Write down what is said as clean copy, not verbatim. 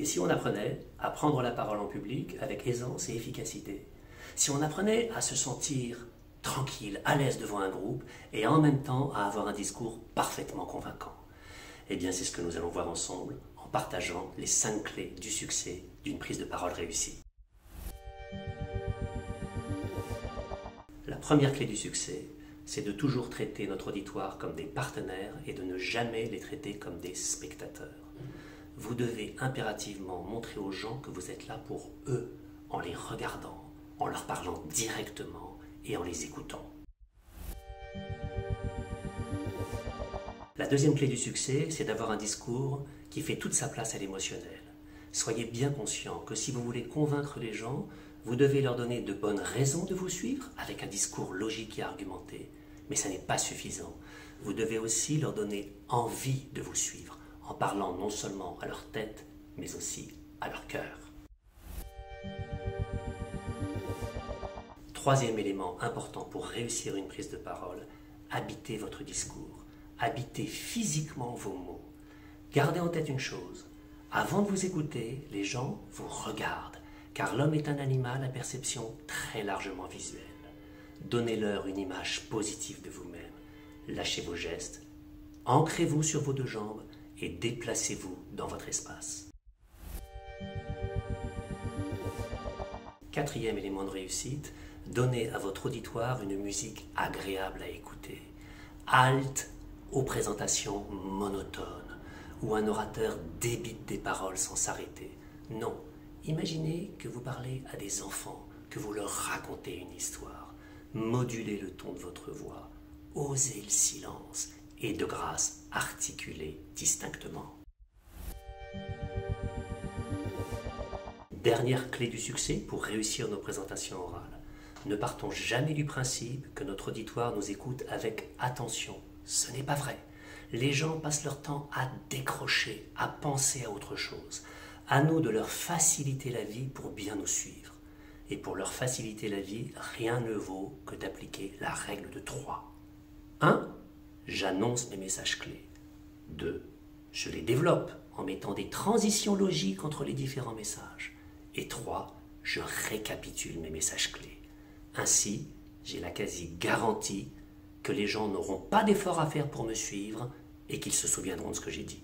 Et si on apprenait à prendre la parole en public avec aisance et efficacité? Si on apprenait à se sentir tranquille, à l'aise devant un groupe et en même temps à avoir un discours parfaitement convaincant? Eh bien, c'est ce que nous allons voir ensemble en partageant les 5 clés du succès d'une prise de parole réussie. La première clé du succès, c'est de toujours traiter notre auditoire comme des partenaires et de ne jamais les traiter comme des spectateurs. Vous devez impérativement montrer aux gens que vous êtes là pour eux, en les regardant, en leur parlant directement et en les écoutant. La deuxième clé du succès, c'est d'avoir un discours qui fait toute sa place à l'émotionnel. Soyez bien conscient que si vous voulez convaincre les gens, vous devez leur donner de bonnes raisons de vous suivre avec un discours logique et argumenté. Mais ça n'est pas suffisant. Vous devez aussi leur donner envie de vous suivre en parlant non seulement à leur tête, mais aussi à leur cœur. Troisième élément important pour réussir une prise de parole, habitez votre discours. Habitez physiquement vos mots. Gardez en tête une chose, avant de vous écouter, les gens vous regardent, car l'homme est un animal à perception très largement visuelle. Donnez-leur une image positive de vous-même. Lâchez vos gestes, ancrez-vous sur vos 2 jambes et déplacez-vous dans votre espace. Quatrième élément de réussite, donnez à votre auditoire une musique agréable à écouter. Halte aux présentations monotones, où un orateur débite des paroles sans s'arrêter. Non, imaginez que vous parlez à des enfants, que vous leur racontez une histoire. Modulez le ton de votre voix, osez le silence et de grâce, articulez distinctement. Dernière clé du succès pour réussir nos présentations orales. Ne partons jamais du principe que notre auditoire nous écoute avec attention. Ce n'est pas vrai. Les gens passent leur temps à décrocher, à penser à autre chose. À nous de leur faciliter la vie pour bien nous suivre. Et pour leur faciliter la vie, rien ne vaut que d'appliquer la règle de 3. 1. J'annonce mes messages clés. 2. Je les développe en mettant des transitions logiques entre les différents messages. Et 3. Je récapitule mes messages clés. Ainsi, j'ai la quasi-garantie que les gens n'auront pas d'effort à faire pour me suivre et qu'ils se souviendront de ce que j'ai dit.